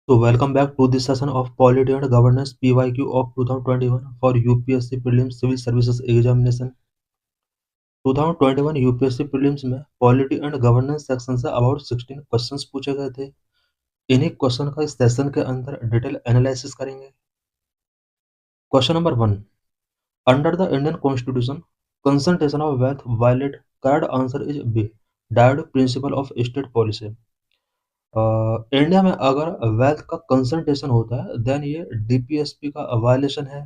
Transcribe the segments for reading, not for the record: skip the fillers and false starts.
So welcome back to this session of Polity and Governance PYQ of 2021 for UPSC Prelims Civil Services Examination. 2021 UPSC prelims में polity and governance section से about 16 questions पूछे गए थे। इन्हीं question का इस session के अंदर डिटेल एनालिसिस करेंगे। Question number 1, under the Indian constitution concentration of wealth violate, correct answer is B, डायड principle of state policy. India में अगर वेल्थ का कंसंट्रेशन होता है देन ये डीपीएसपी का वायलेशन है।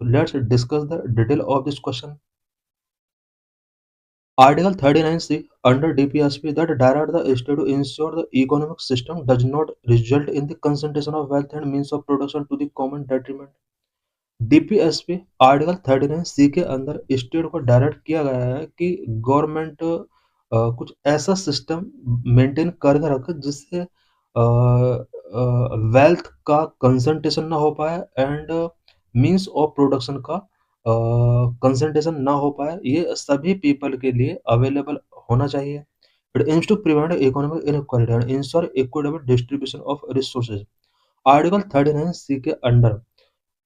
Let's discuss the detail of this question. Article 39C under DPSP that direct the state to ensure the economic system does not result in the concentration of wealth and means of production to the common detriment। DPSP article 39C के अंदर state को direct किया गया है कि government कुछ ऐसा system maintain करके रखे जिससे वेल्थ का कंसंट्रेशन ना हो पाए एंड मींस ऑफ प्रोडक्शन का कंसंट्रेशन ना हो पाए, ये सभी पीपल के लिए अवेलेबल होना चाहिए। It aims to prevent economic inequality and ensure equitable distribution of resources. Article 39C के अंडर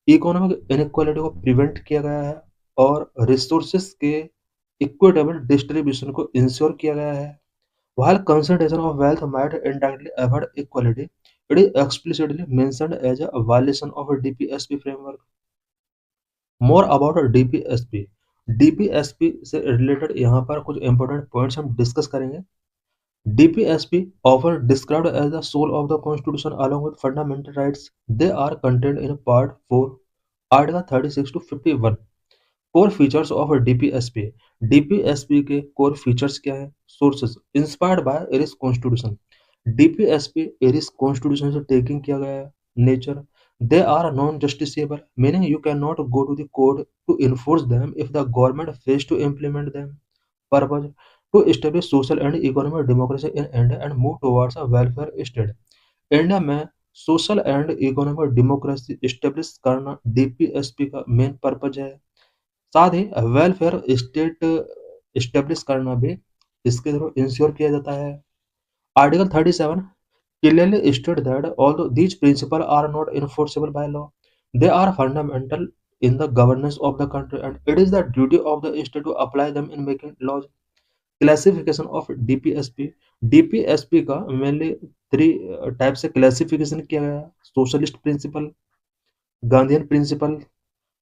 इकोनॉमिक इनइक्वालिटी को प्रिवेंट किया गया है और रिसोर्सेज के इक्विटेबल डिस्ट्रीब्यूशन को इंश्योर किया गया है। While concentration of wealth might indirectly avoid equality, it is explicitly mentioned as a violation of a DPSP framework. More about DPSP। DPSP से रिलेटेड यहाँ पर कुछ important points हम डिस्कस करेंगे। DPSP often described as the soul of the Constitution along with fundamental rights. They are contained in Part 4, Article 36 to 51। Core features of DPSP. DPSP के core features क्या है? Sources inspired by Irish constitution. DPSP Irish constitution से taking किया गया है। Nature, they are non justiciable meaning you can not go to the court to enforce them if the government fails to implement them. Purpose, to establish social and economic democracy in India and move towards a welfare state. India में social and economic democracy establish करना DPSP का main purpose है। साथ ही welfare state establish करना भी इसके through ensure किया जाता है। Article 37 clearly state that although these principles are not enforceable by law, they are fundamental in the governance of the country and it is the duty of the state to apply them in making laws। Classification of DPSP. DPSP का mainly three type से classification किया गया है: socialist principle, Gandhian principle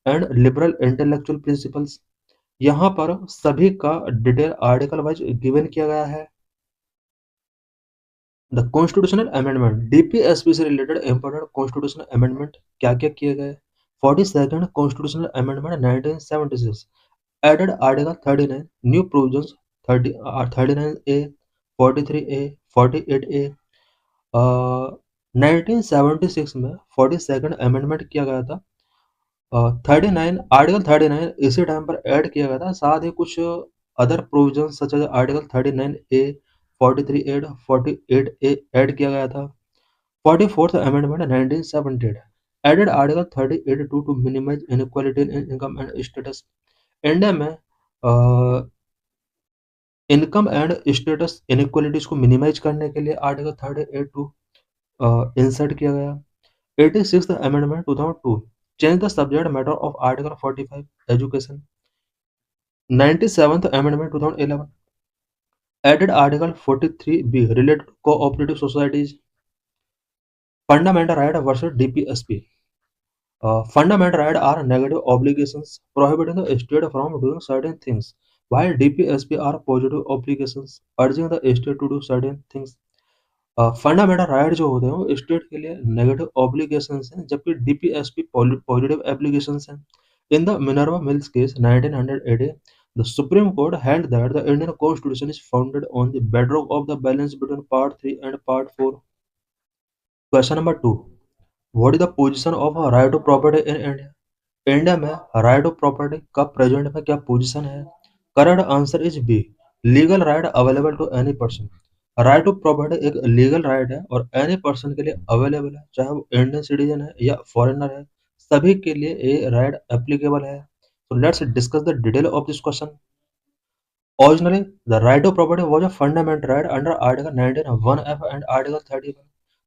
and liberal intellectual principles. यहाँ पर सभी का detail article wise given किया गया है। The constitutional amendment. डीपीएसपी से रिलेटेड इंपॉर्टेंट कॉन्स्टिट्यूशनल अमेंडमेंट क्या क्या किए गए? 42nd constitutional amendment 1976 added article 39 new provisions 39A, 43A, 48A। 1976 में 42nd अमेंडमेंट किया गया था। 39 आर्टिकल 39 इसी टाइम पर ऐड किया गया था। साथ ही कुछ other provision such as article 39A, 43A, 48A add किया गया था। 44th amendment 1978 added article 38(2) to minimize inequality in income and status. India में इनकम एंड स्टेटस इनइक्वालिटीज को मिनिमाइज करने के लिए आर्टिकल 38(2) इंसर्ट किया गया। 86th amendment 2002 change the subject matter of article 45 education। 97th amendment 2011 added article 43B related to cooperative societies। fundamental right versus DPSP। fundamental right are negative obligations prohibiting the state from doing certain things while DPSP are positive obligations urging the state to do certain things। Fundamental right जो होते हैं वो state के लिए negative obligations हैं जबकि DPSP positive applications हैं। In the Minerva mills case 1980 the Supreme Court held that the Indian Constitution is founded on the bedrock of the balance between Part 3 and Part 4। Question number 2, what is the position of a right to property in India? India में right of property का present में क्या position है? Correct answer is B, legal right available to any person. Right of property एक legal right है और any person के लिए अवेलेबल है, चाहे वो इंडियन सिटीजन है या फॉरेनर है, सभी के लिए ये राइट एप्लीकेबल है। So let's discuss the detail of this question. Originally, the right of property was a fundamental right under Article 19(1)(f) and Article 31.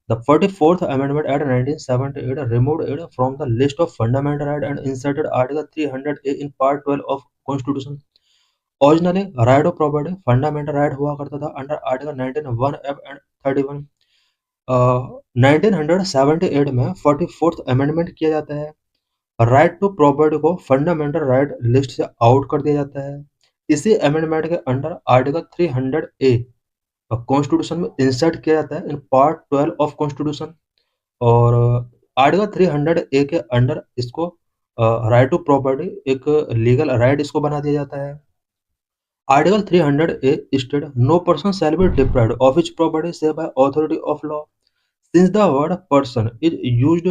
The 44th Amendment Act 1978 removed it from the list of fundamental rights and inserted Article 300A in Part 12 of Constitution. Originally, right of property fundamental right हुआ करता था under Article 19(1)(f) and 31. 1978 में 44th Amendment किया जाता है. Right to property को fundamental right list से out कर दिया जाता है. इसी अमेंडमेंट के अंडर आर्टिकल 300A कॉन्स्टिट्यूशन में इंसर्ट किया जाता है इन पार्ट 12 ऑफ कॉन्स्टिट्यूशन. और आर्टिकल 300A के अंडर इसको राइट टू प्रॉपर्टी एक लीगल राइट इसको बना दिया जाता है. Article 300A state no person shall be deprived of his property save by authority of law. Since the word person is used,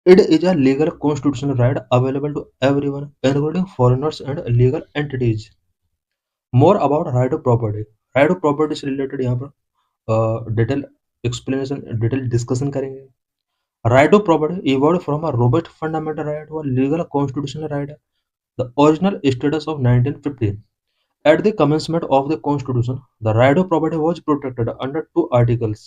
it is a legal constitutional right available to everyone, including foreigners and legal entities. More about right of property. Right of property से related यहाँ पर detail explanation detail discussion करेंगे. Right of property evolved from a robust fundamental right to a legal constitutional right. The original status of 1950. At the commencement of the Constitution, the right of property was protected under two articles.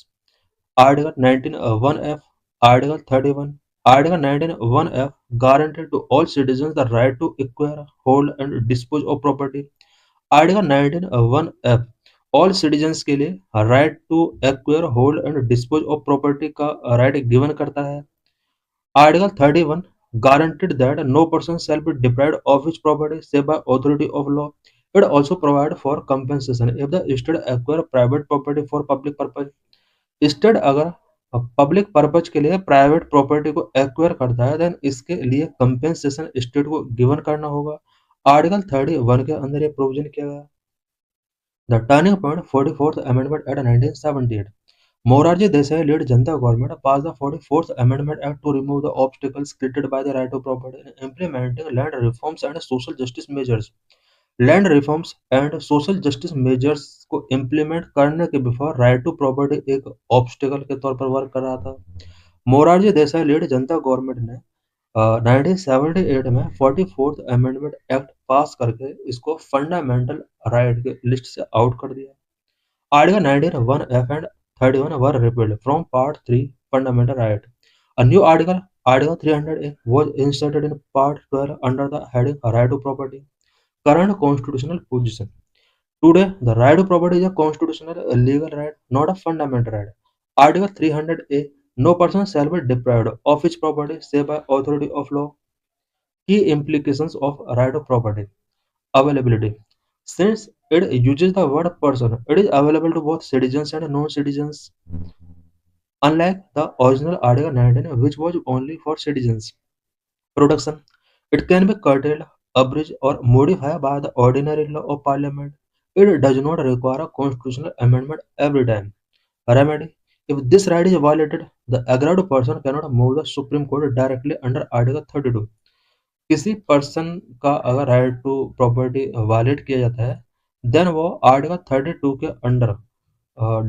Article 19(1)(f), Article 31. Article 19(1)(f) guaranteed to all citizens the right to acquire, hold and dispose of property. Article 19(1)(f) all citizens के लिए right to acquire, hold and dispose of property का right given करता है. Article 31 guaranteed that no person shall be deprived of his property save by authority of law. It also provided for compensation if the state acquire private property for public purpose. State अगर public purpose के लिए private property को acquire करता है then इसके लिए compensation state को given करना होगा. आर्टिकल 31 के अंदर ये प्रोविजन किया गया. The turning point 44th amendment act 1978. Morarji Desai lead Janata government pass the 44th amendment act to remove the obstacles created by the right of property in implementing land reforms and social justice measures. Land reforms and social justice measures को implement करने के before right to property एक obstacle के तौर पर work कर रहा था. मोरारजी देसाई लीड जनता गवर्नमेंट ने 1978 में 44th अमेंडमेंट एक्ट पास करके इसको फंडामेंटल राइट के लिस्ट से आउट कर दिया. Article 19(1)(f) and 31 were repealed from part 3 fundamental right. A new article, Article 300A, was inserted in Part 12 under the heading Right to Property. Current constitutional position. Today, the right to property is a constitutional legal right, not a fundamental right. Article 300A. No person shall be deprived of his property save by authority of law. Key implications of right of property. Availability. Since it uses the word person, it is available to both citizens and non-citizens. Unlike the original Article 19, which was only for citizens. Protection. It can be curtailed, abridged, or modified by the ordinary law of Parliament. It does not require a constitutional amendment every time. Remedy. If this right is violated, the aggrieved person cannot move the Supreme Court directly under Article 32. किसी person का अगर right to property violet किया जाता है then वो article 32 के under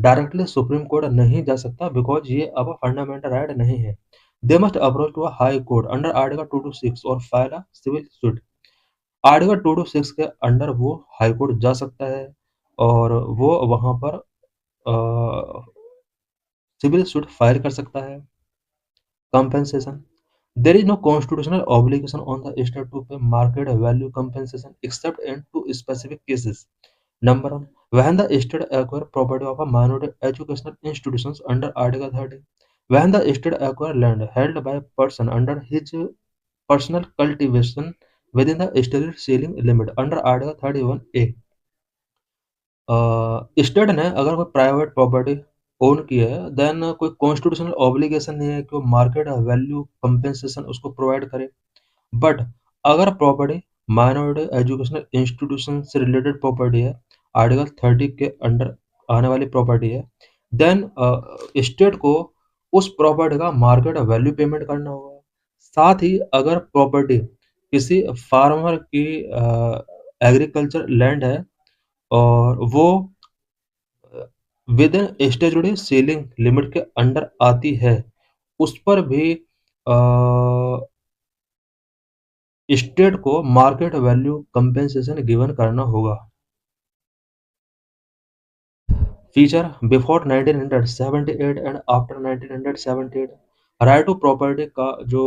directly supreme court नहीं जा सकता बिकॉज ये अब फंडामेंटल राइट नहीं है. They must approach to a high court under article 226 और file a civil suit. Article 226 के अंडर वो हाई कोर्ट जा सकता है और वो वहां पर सिविल सूट फाइल कर सकता है. Compensation. There is no constitutional obligation on the state to pay market value compensation except in two specific cases. Number one, when the state acquire property of a minority educational institutions under Article 30. When the state acquire land held by a person under his personal cultivation within the state ceiling limit under Article 31A. State ने अगर कोई private property own किया है then कोई constitutional obligation नहीं है कि वो मार्केट वैल्यू कंपेंसेशन उसको प्रोवाइड करे. बट अगर प्रॉपर्टी माइनॉरिटी एजुकेशनल इंस्टीट्यूशन से रिलेटेड प्रॉपर्टी है, आर्टिकल 30 के अंडर आने वाली प्रॉपर्टी है, देन स्टेट को उस प्रॉपर्टी का मार्केट वैल्यू पेमेंट करना होगा. साथ ही अगर प्रॉपर्टी किसी फार्मर की एग्रीकल्चर लैंड है और वो with in statutory ceiling limit के अंडर आती है, उस पर भी स्टेट को मार्केट वैल्यू कंपेंसेशन गिवन करना होगा. Feature before 1978 and after 1978, right to property का जो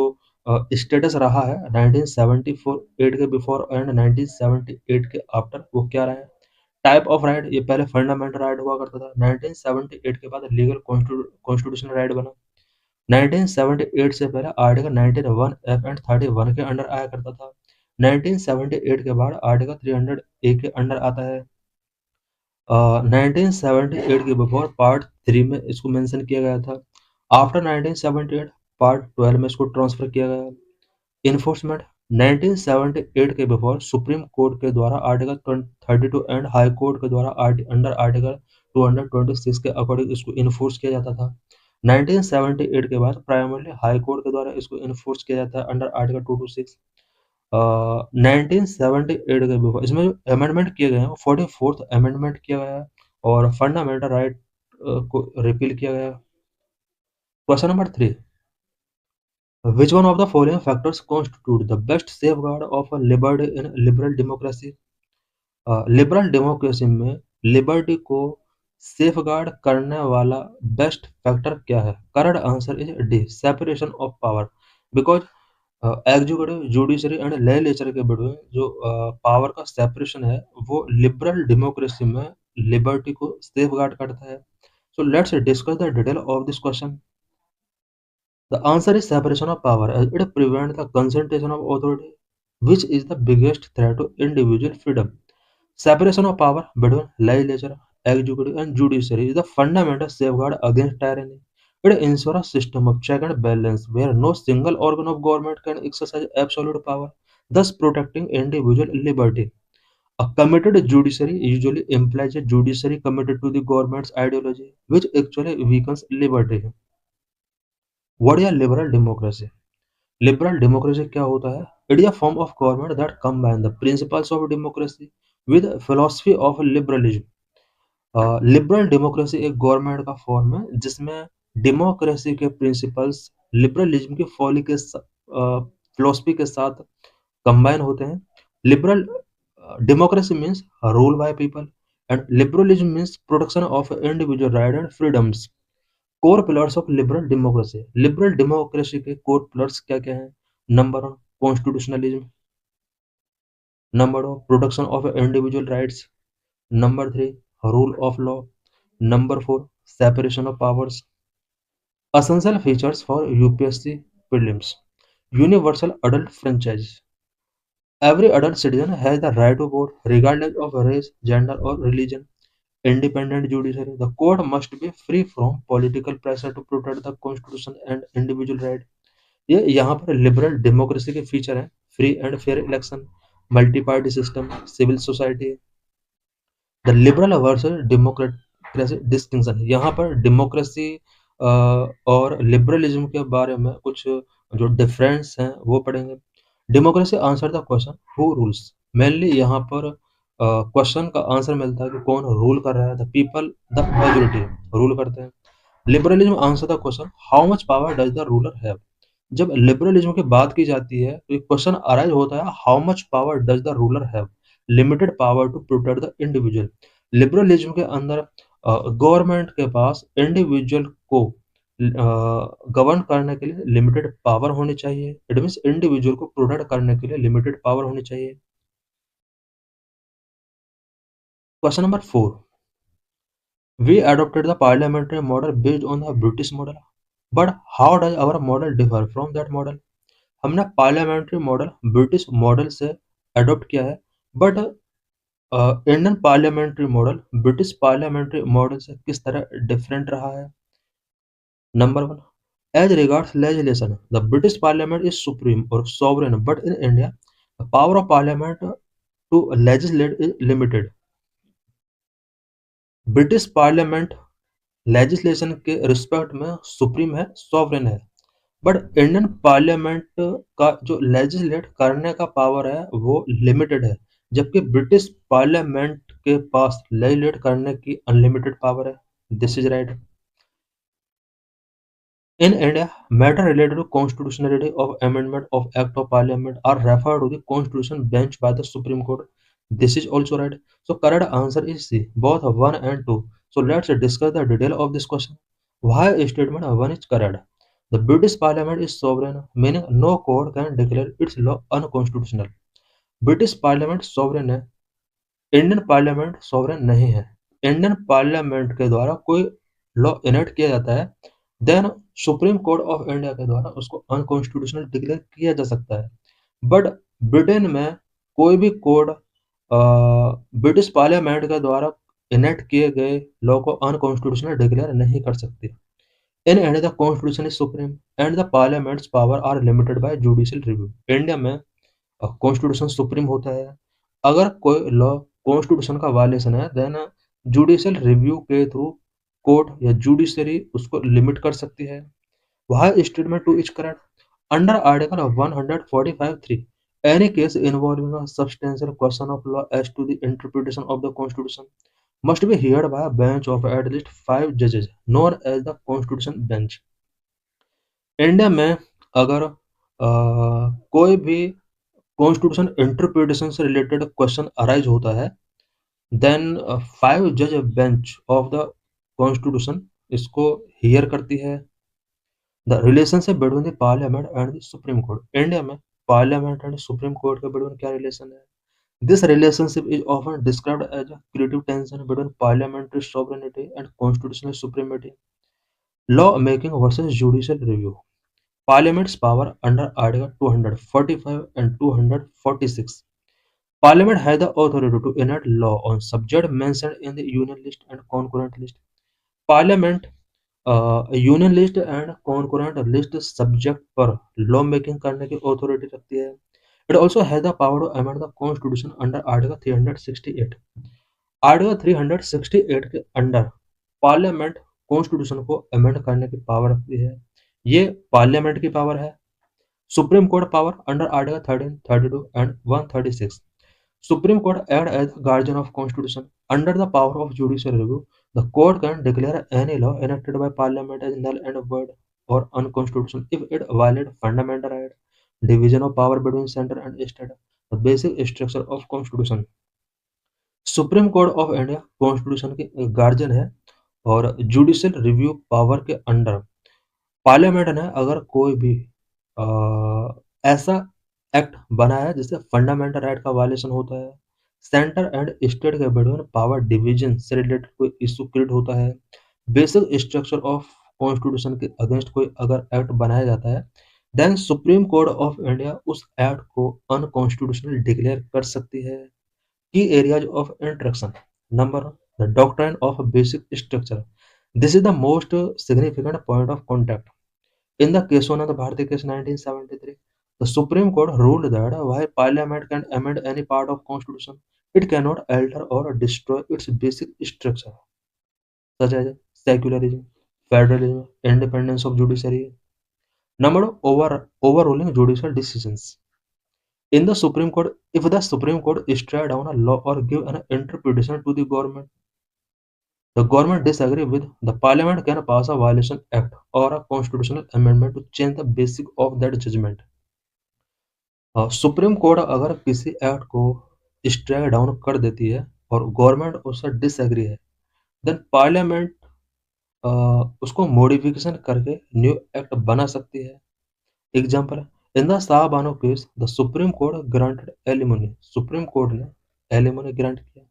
स्टेटस रहा है 1978 के बिफोर एंड 1978 के आफ्टर, वो क्या रहा है? टाइप ऑफ राइट, ये पहले फंडामेंटल राइट हुआ करता था, 1978 के बाद लीगल कॉन्स्टिट्यूशनल राइट बना। 1978 से पहले आर्टिकल 91 एफ एंड 31 के अंडर आया करता था। 1978 के बाद आर्टिकल 300 ए के अंडर आता है। 1978 के बिफोर पार्ट 3 में इसको मेंशन किया गया था। आफ्टर 1978 पार्ट 12 में इसको ट्रांसफर किया गया। इन्फोर्समेंट 1978 के बिफोर सुप्रीम कोर्ट के द्वारा आर्टिकल 32 एंड हाई कोर्ट के द्वारा अंडर आर्टिकल 226 के अकॉर्डिंग इसको इन्फोर्स किया जाता था। 1978 के बाद प्राइमरली हाई कोर्ट के द्वारा इसको इन्फोर्स किया जाता है अंडर आर्टिकल 226। 1978 के बिफोर इसमें जो अमेंडमेंट किए गए हैं वो 44th अमेंडमेंट किया गया है और फंडामेंटल राइट को रिपील किया गया है। Question number 3, which one of the following factors constitute the best safeguard of a liberty in liberal democracy? Liberal democracy में लिबर्टी को सेफगार्ड करने वाला बेस्ट फैक्टर क्या है? Correct answer is D, separation of power. Because executive, judiciary and legislature के बीच में जो power का सेपरेशन है वो लिबरल डेमोक्रेसी में लिबर्टी को सेफगार्ड करता है। So let's discuss the detail of this question. The answer is separation of power, as it prevents the concentration of authority, which is the biggest threat to individual freedom. Separation of power between legislature, executive, and judiciary is the fundamental safeguard against tyranny. It ensures a system of check and balance where no single organ of government can exercise absolute power, thus protecting individual liberty. A committed judiciary usually implies a judiciary committed to the government's ideology, which actually weakens liberty. What is a liberal democracy? Liberal democracy क्या होता है? It is a form of government that combine the principles of democracy with philosophy of liberalism. Liberal democracy एक government का form है जिसमें democracy के principles liberalism की philosophy के साथ कंबाइन होते हैं। Liberal democracy means rule by people and liberalism means protection of individual right and freedoms. Core pillars of liberal democracy, liberal democracy के कोर पिलर्स क्या क्या हैं? Number 1 constitutionalism, number 2 protection of individual rights, number 3 rule of law, number 4 separation of powers. Essential features for UPSC prelims, universal adult franchise, every adult citizen has the right to vote regardless of race, gender or religion, independent judiciary, the court must be free from political pressure to protect the constitution and individual right। ये यहाँ पर liberal democracy के feature हैं। Free and fair election, multi party system, civil society. The liberal versus democracy distinction, यहाँ पर democracy और liberalism के बारे में कुछ जो डिफरेंस हैं वो पढ़ेंगे। Democracy answer the question who rules, mainly यहाँ पर क्वेश्चन का आंसर मिलता है कि कौन रूल कर रहा है। The people, the majority rule करते हैं। Liberalism answer the question how much power does the ruler have. जब लिबरलिज्म की बात की जाती है तो एक क्वेश्चन अराइज होता है how much power does the ruler have, limited power to protect the individual. Liberalism के अंदर गवर्नमेंट के पास इंडिविजुअल को गवर्न करने के लिए लिमिटेड पावर होनी चाहिए। इट मीन्स इंडिविजुअल को प्रोटेक्ट करने के लिए लिमिटेड पावर होनी चाहिए। Question number 4, we adopted the parliamentary model based on the British model, but how does our model differ from that model? हमने पार्लियामेंट्री मॉडल ब्रिटिश मॉडल से adopt किया है, but Indian parliamentary model British parliamentary model से किस तरह different रहा है? Number 1, as regards legislation the British parliament is supreme और sovereign, but in India the power of parliament to legislate is limited. British parliament legislation के respect में supreme है, sovereign है, बट इंडियन पार्लियामेंट का जो legislate करने का power है वो लिमिटेड है, जबकि ब्रिटिश पार्लियामेंट के पास लेजिस्लेट करने की अनलिमिटेड पावर है। This is right. In India, matters related to constitutionality of amendment of Act of Parliament are referred to the Constitution bench by the Supreme Court. This is also right. So correct answer is C, both 1 and 2. So let's discuss the detail of this question. Why statement 1 is correct? The British Parliament is sovereign, meaning no court can declare its law unconstitutional. British parliament sovereign है, Indian parliament sovereign नहीं है। Indian parliament के द्वारा कोई law enact किया जाता है, then supreme court of India के द्वारा उसको अनकॉन्स्टिट्यूशनल डिक्लेयर किया जा सकता है। बट ब्रिटेन में कोई भी कोड ब्रिटिश पार्लियामेंट के द्वारा इनेक्ट किए गए लॉ को अनकॉन्स्टिट्यूशनल डिक्लेयर नहीं कर सकती। In India the constitution is supreme and the parliament's power are limited by judicial review. India में कॉन्स्टिट्यूशन सुप्रीम होता है। अगर कोई लॉ कॉन्स्टिट्यूशन का वायलेशन है, देन जुडिशियल रिव्यू के थ्रू कोर्ट या जुडिशरी उसको लिमिट कर सकती है। Why statement 2 is correct? Under Article 145(3), any case involving a substantial question of law as to the interpretation of the Constitution must be heard by a bench of at least 5 judges, known as the Constitution Bench. India में अगर कोई भी constitution interpretation से related question arise होता है, then 5 जज bench of the constitution इसको hear करती है। The relationship between the parliament and the supreme court. India में पार्लियामेंट एंड सुप्रीम कोर्ट के बिटवीन क्या रिलेशन है? This relationship is often described as a creative tension between parliamentary sovereignty and constitutional supremacy. Law making versus judicial review. Parliament's power under Article 245 and 246. Parliament has the authority to enact law on subject mentioned in the Union List and Concurrent List. Parliament union list and concurrent list subject पर law making करने की authority रखती है। It also has the power to amend the constitution under article 368। Article 368 के under parliament constitution को amend करने की power रखती है। ये पार्लियामेंट की पावर है। Supreme court power under article 13, 32 and 136। Supreme Court act as the guardian of Constitution. Under the power of judicial review, the court can declare any law enacted by Parliament as null and void or unconstitutional if it violates fundamental right, division of power between center and state, the basic structure of Constitution. Supreme court of India constitution के guardian है और judicial review power के under parliament ने अगर कोई भी ऐसा act बना है जिससे फंडामेंटल राइट का वायलेशन होता है, सेंटर एंड स्टेट के बिटवीन पावर डिवीजन से रिलेटेड कोई इशू क्रिएट होता है, बेसिक स्ट्रक्चर ऑफ कॉन्स्टिट्यूशन के अगेंस्ट कोई अगर एक्ट बनाया जाता है, then supreme court of India उस एक्ट को अनकॉन्स्टिट्यूशनल डिक्लेयर कर सकती है। Key areas of interaction. Number, the doctrine of basic structure. This is the most significant point of contact. In the Kesavananda Bharati case 1973, the Supreme Court ruled that while Parliament can amend any part of Constitution, it cannot alter or destroy its basic structure, such as secularism, federalism, independence of judiciary. Number overruling judicial decisions. In the Supreme Court, if the Supreme Court strike down a law or give an interpretation to the government disagree with, the Parliament can pass a violation act or a constitutional amendment to change the basic of that judgment. Supreme court अगर किसी act को strike down कर देती है और government उससे disagree है, then parliament उसको मॉडिफिकेशन करके न्यू एक्ट बना सकती है। Example, in the Shah Bano case the supreme court granted alimony. Supreme court ने एलिमनी ग्रांट किया।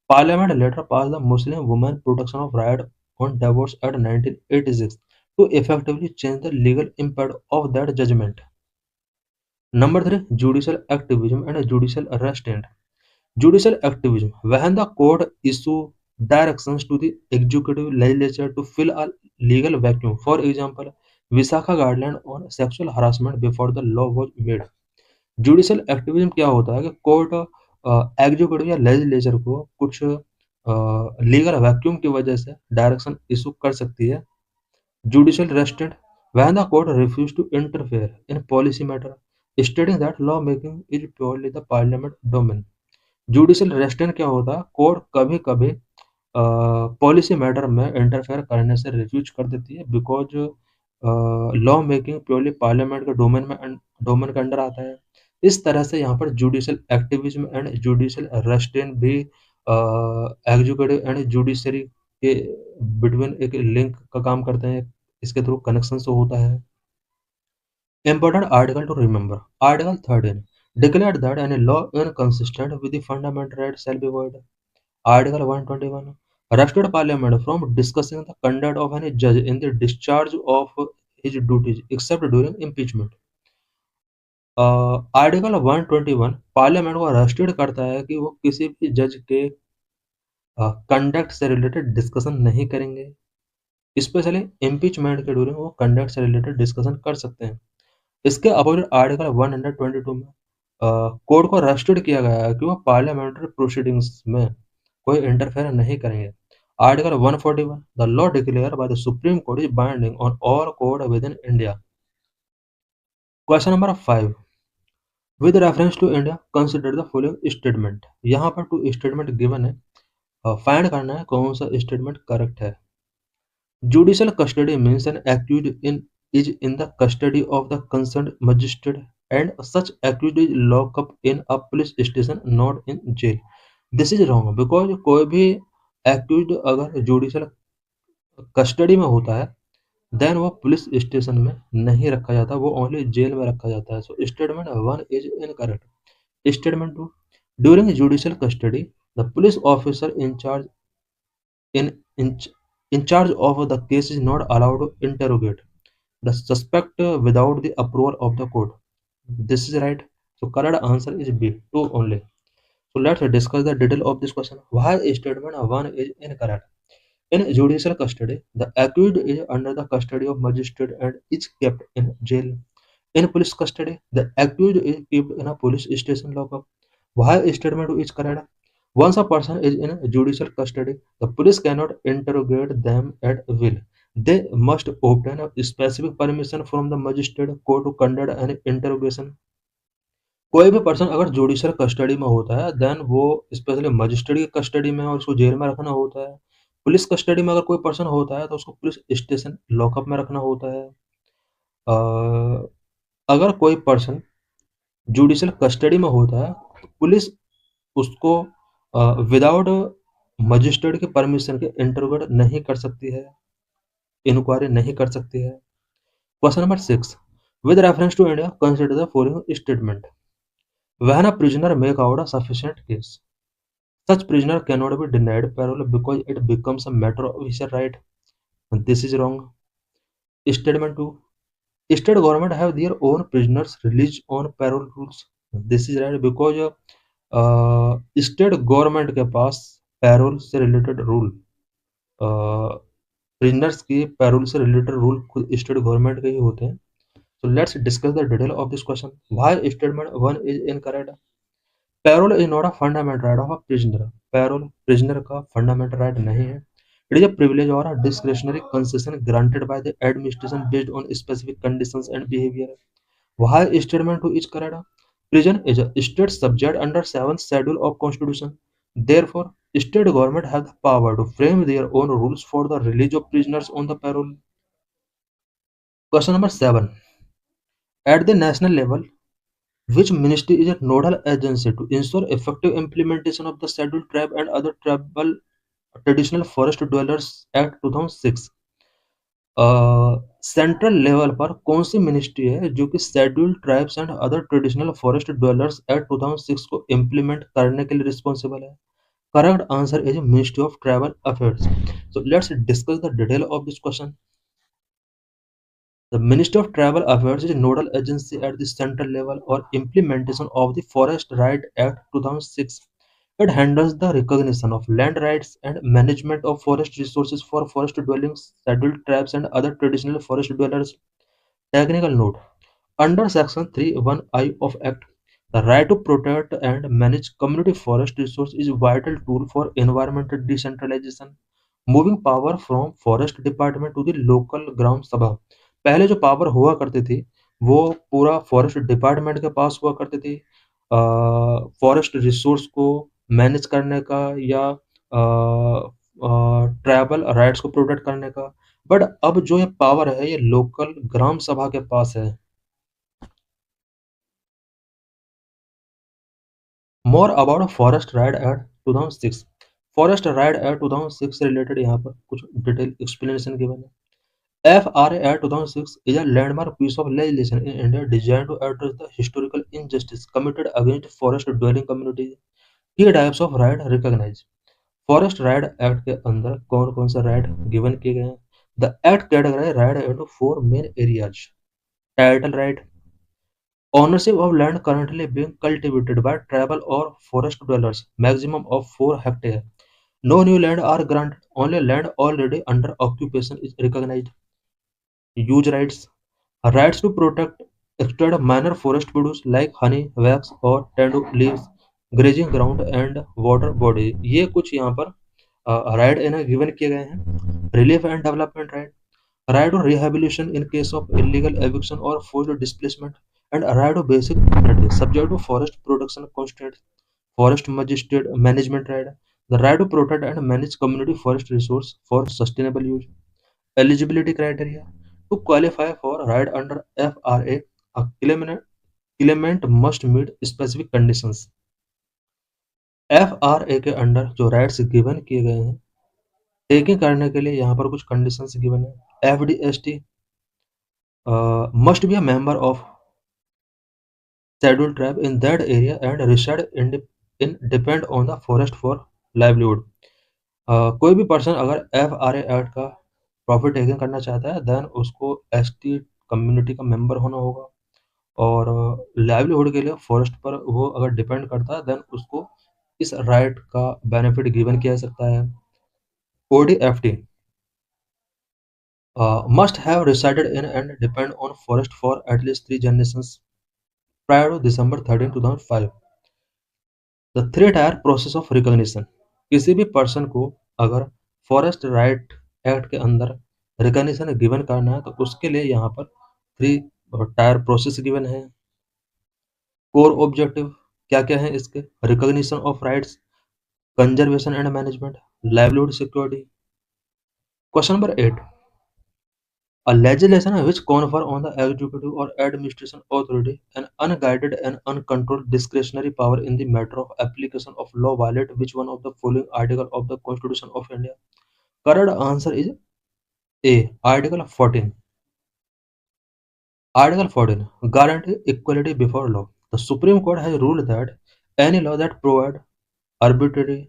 Parliament later passed the Muslim Women Protection of Right on Divorce Act 1986 to effectively change the legal impact of that judgment. Number 3, judicial activism and judicial restraint. Judicial activism, when the court issue directions to the executive legislature to fill a legal vacuum. For example, Visakha guideline on sexual harassment before the law was made. Judicial activism क्या होता है कि court executive या legislature को कुछ legal vacuum की वजह से डायरेक्शन इशू कर सकती है। Judicial restraint, when the court refuse to interfere in policy matter stating that law making is purely the parliament domain. Judicial restraint क्या होता है? कोर्ट कभी कभी पॉलिसी मैटर में इंटरफेयर करने से रिफ्यूज कर देती है because law making purely parliament के डोमेन के अंडर आता है। इस तरह से यहाँ पर judicial activism and judicial restaurant भी एग्जीक्यूटिव एंड जुडिशरी के बिटवीन एक लिंक का काम करते हैं, इसके थ्रू कनेक्शन शो होता है। Important article to remember. Article 13 declared that any law inconsistent with the fundamental rights shall be void. Article 121 restricted Parliament from discussing the conduct of any judge in the discharge of his duties except during impeachment. Article 121 parliament को restrict करता है कि वो किसी भी जज के conduct से रिलेटेड डिस्कशन नहीं करेंगे, स्पेशली इम्पीचमेंट के ड्यूरिंग वो कंडक्ट से रिलेटेड डिस्कशन कर सकते हैं। इसके अपोजिट आर्टिकल 122 में कोर्ट को रेस्ट्रिक्ट किया गया है कि वो पार्लियामेंट्री प्रोसीडिंग्स में कोई इंटरफेयर नहीं करेंगे। Article 141 the law declare by the supreme court is binding on all court within India. Question number 5 with reference to India consider the following statement. यहाँ पर 2 स्टेटमेंट गिवन है, find करना है कौन सा स्टेटमेंट करेक्ट है। Judicial custody means an accused is in the custody of the concerned magistrate and such accused is locked up in a police station, not in jail. This is wrong because कोई भी accused अगर judicial custody में होता है then वो police station में नहीं रखा जाता, वो ओनली जेल में रखा जाता है। So statement 1 is incorrect. Statement 2 during judicial custody the police officer in in in charge of the case is not allowed to interrogate the suspect without the approval of the court. This is right. So correct answer is B, 2 only. So let's discuss the detail of this question. Why statement 1 is incorrect? In judicial custody, the accused is under the custody of magistrate and is kept in jail. In police custody, the accused is kept in a police station lockup. Why statement 2 is correct? Once a person is in judicial custody, the police cannot interrogate them at will. They must obtain a specific permission from the magistrate court to conduct an interrogation. कोई भी person अगर judicial custody में होता है then वो specially magistrate की custody में है और उसको जेल में रखना होता है। पुलिस कस्टडी में अगर कोई पर्सन होता है तो उसको पुलिस स्टेशन लॉकअप में रखना होता है। अगर कोई पर्सन जुडिशियल कस्टडी में होता है पुलिस उसको विदाउट मजिस्ट्रेट के परमिशन के इंटरोगेट नहीं कर सकती है, इंक्वायरी नहीं कर सकती है। Question number 6 with reference to India consider the following statement. When a prisoner make out a sufficient case such prisoner cannot be denied parole because it becomes a matter of his right. This is wrong. Statement 2 state government have their own prisoners released on parole rules. This is right because state government के पास parole से related rule, prisoners की parole से related rule खुद state government के ही होते हैं। So let's discuss the detail of this question. Why statement 1 is incorrect? Parole is not a fundamental right of a prisoner. Parole prisoner का fundamental right नहीं है। इट इज अ प्रिविलेज और a discretionary concession granted by the administration based on specific conditions and behaviour. Why statement 2 is correct? Prison is a state subject under 7th schedule of constitution. Therefore, state government have the power to frame their own rules for the release of prisoners on the parole. Question number 7. At the national level, which ministry is a nodal agency to ensure effective implementation of the Scheduled Tribe and Other Tribal Traditional Forest Dwellers Act 2006? Central level पर कौन सी ministry है जो कि scheduled tribes and other traditional forest dwellers act 2006 को implement करने के लिए responsible है? Correct answer is ministry of tribal affairs. So let's discuss the detail of this question. The Ministry of Tribal Affairs is a nodal agency at the central level or implementation of the Forest Right Act 2006. It handles the recognition of land rights and management of forest resources for forest dwellings, scheduled tribes, and other traditional forest dwellers. Technical note: under Section 3(1)(I) of Act, the right to protect and manage community forest resource is a vital tool for environmental decentralization, moving power from forest department to the local ग्राम सभा। पहले जो power हुआ करती थी वो पूरा forest department के पास हुआ करती थी फॉरेस्ट रिसोर्स को मैनेज करने का या ट्राइबल राइट्स को प्रोटेक्ट करने का। बट अब जो ये पावर है ये लोकल ग्राम सभा के पास है। More about Forest Right Act 2006. Forest right act 2006 से रिलेटेड यहाँ पर कुछ डिटेल एक्सप्लेनेशन गिवन है। FRA Act 2006 is a landmark piece of legislation in India designed to address the historical injustice committed against forest-dwelling communities. Key types of right recognized. Forest right act के अंदर कौन कौन से right given किए गए हैं? The act categorise right into four main areas. Title right, ownership of land currently being cultivated by tribal or forest dwellers, maximum of 4 hectares. No new land are granted, only land already under occupation is recognized. Use rights, rights to protect extract minor forest produce like honey, wax or tend leaves, grazing ground and water body। ये कुछ यहाँ पर right इन्हें given किए गए हैं। Relief and development right, right to rehabilitation in case of illegal eviction or forced displacement, and right to basic dignity subject to forest production constraints. Forest magistrate management right, the right to protect and manage community forest resource for sustainable use. Eligibility criteria, to qualify for right under FRA, a claimant must meet specific conditions। FRA के under जो rights given किए गए हैं taking करने के लिए यहाँ पर कुछ कंडीशंस गिवन है। FDST must be a member of scheduled tribe in that area and reside in depend on the forest for livelihood। कोई भी पर्सन अगर FRA एक्ट का प्रॉफिट टेकिंग करना चाहता है देन उसको ST कम्युनिटी का मेंबर होना होगा और लाइवलीहुड के लिए फॉरेस्ट पर वो अगर डिपेंड करता है देन उसको इस राइट का बेनिफिट गिवन किया जा सकता है। ODFT must have resided in and depend on forest for at least 3 generations prior to December 13, 2005। The three tier process of recognition, किसी भी पर्सन को अगर फॉरेस्ट राइट एक्ट के अंदर रिकॉग्निशन गिवन करना है तो उसके लिए यहाँ पर थ्री टायर प्रोसेस गिवन है। कोर ऑब्जेक्टिव क्या क्या है इसके? Recognition of rights, conservation and management, livelihood security. Question number 8, a legislation which confer on the executive or administration authority an unguided and uncontrolled discretionary power in the matter of application of law violate which one of the following article of the Constitution of India? Correct answer is A. Article 14। Article 14 guarantee equality before law. The Supreme Court has ruled that any law that provide arbitrary,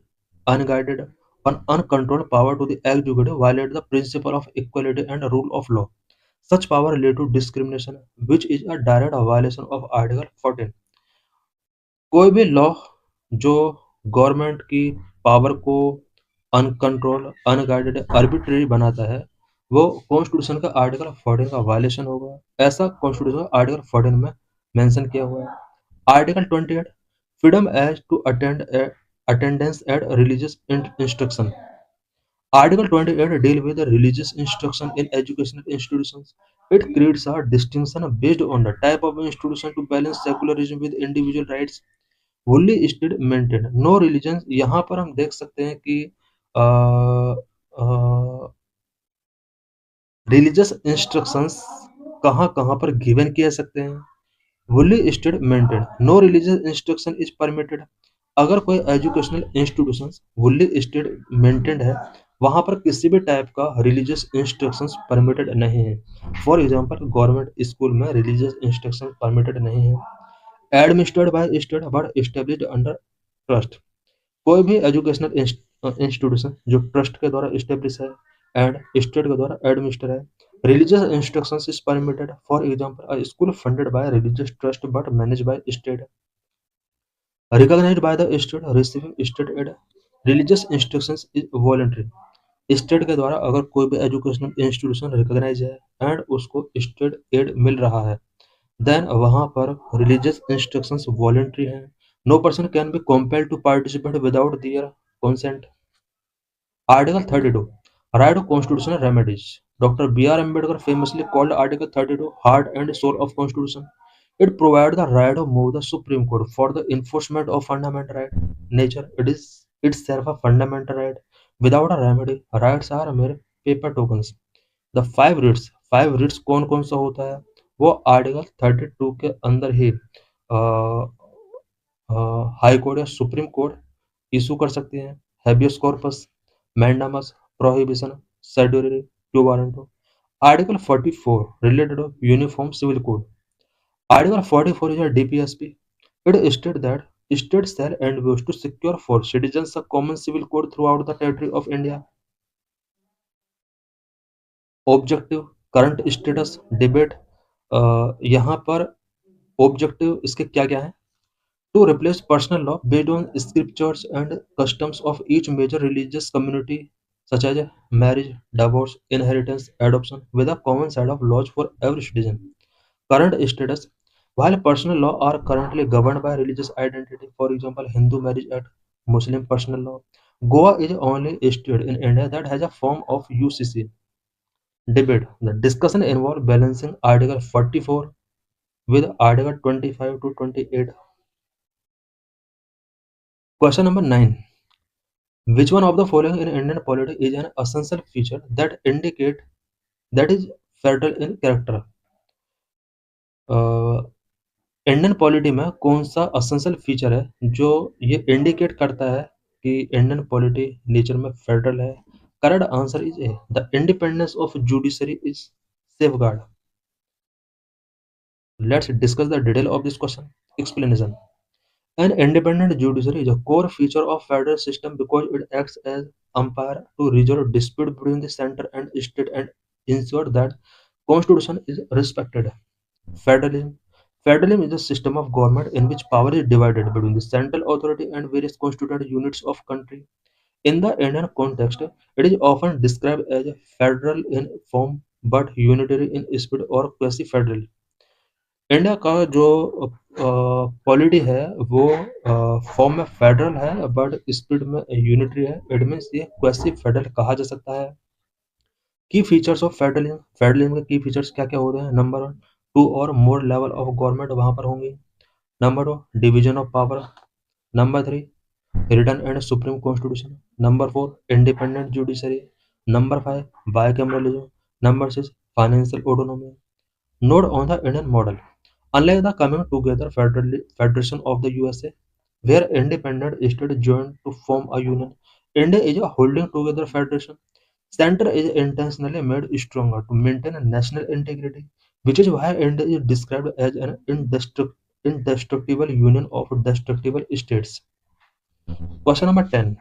unguided, or uncontrolled power to the executive violate the principle of equality and rule of law. Such power lead to discrimination, which is a direct violation of Article 14। कोई भी law जो government की power को uncontrol, unguided, arbitrary बनाता है वो constitution का article 14 का वायलेशन होगा। ऐसा कॉन्स्टिट्यूशन आर्टिकल 14 में मेंशन किया हुआ है। Article 28 freedom as to attendance at religious instruction. Article 28 deal with the religious instruction in educational institutions. It creates a distinction based on the type of institution to balance secularism with individual rights. Fully state maintained. No religion। यहाँ पर हम देख सकते हैं कि religious instructions कहाँ कहाँ पर गिवन किए जा सकते हैं। fully state maintained, no religious instruction is permitted। अगर कोई educational institution fully state maintained है वहां पर किसी भी टाइप का रिलीजियस इंस्ट्रक्शंस परमिटेड नहीं है। फॉर एग्जांपल गवर्नमेंट स्कूल में रिलीजियस इंस्ट्रक्शन परमिटेड नहीं है। Administrated by state but established under trust. कोई भी एजुकेशनल इंस्टीट्यूशन जो ट्रस्ट के द्वारा एस्टेब्लिश है एंड स्टेट के द्वारा एडमिनिस्टर है। Religious instructions is permitted, for example a school funded by religious trust but managed by state, recognized by the state receiving state aid। Religious instructions is voluntary. State के द्वारा अगर कोई भी educational institution recognise है and उसको state aid मिल रहा है देन वहां पर रिलीजियस इंस्ट्रक्शंस वॉलंटरी हैं। No person can be compelled to participate without their consent. Article 32 right of constitutional remedies. Doctor B.R. Ambedkar famously called Article 32 heart and soul of Constitution। It provides the right to move the Supreme Court for the enforcement of fundamental right। Nature, it is itself a fundamental right। Without a remedy, rights are mere paper tokens। The five writs कौन कौन सा होता है वो article 32 के अंदर ही high court या supreme court issue कर सकती हैं। habeas corpus, mandamus, prohibition, certiorari, quo warranto. Article 44 related to Uniform Civil Code. Article 44 is a DPSP. It states that states shall endeavour to secure for citizens a common civil code throughout the territory of India. Objective current status debate यहाँ पर objective इसके क्या क्या है to replace personal law based on scriptures and customs of each major religious community such as marriage divorce inheritance adoption with a common set of laws for every citizen current status while personal law are currently governed by religious identity for example Hindu marriage act Muslim personal law Goa is only a state in India that has a form of UCC debate. The discussion involved balancing Article 44 with Article 25 to 28. Question number 9. Which one of the following in Indian polity is an essential feature that indicate that is federal in character? Indian polity में कौन सा essential feature है जो ये indicate करता है कि Indian polity nature में फेडरल है? Correct answer is a the independence of judiciary is safeguard. Let's discuss the detail of this question. Explanation. An independent judiciary is a core feature of federal system because it acts as umpire to resolve dispute between the center and state and ensure that constitution is respected. Federalism. Federalism is a system of government in which power is divided between the central authority and various constituted units of country. In the Indian context, it is often described as federal in form but unitary in spirit or quasi-federal. India का जो polity है वो form में federal है but speed में unitary है. It means ये quasi federal कहा जा सकता है. की फीचर्स ऑफ फेडरलिज्म. फेडरलिज्म के की फीचर्स क्या क्या होते हैं? नंबर 1 टू और मोर लेवल ऑफ गवर्नमेंट वहां पर होंगी. Number 2 division of power. Number 3 written and supreme constitution. Number 4 independent judiciary. Number 5 bicameralism. Number 6 financial autonomy. Note on the Indian model. Unlike the coming together federation of the USA, where independent states joined to form a union, India is a holding together federation. Center is intentionally made stronger to maintain a national integrity, which is why India is described as an indestructible union of destructible states. Question number 10.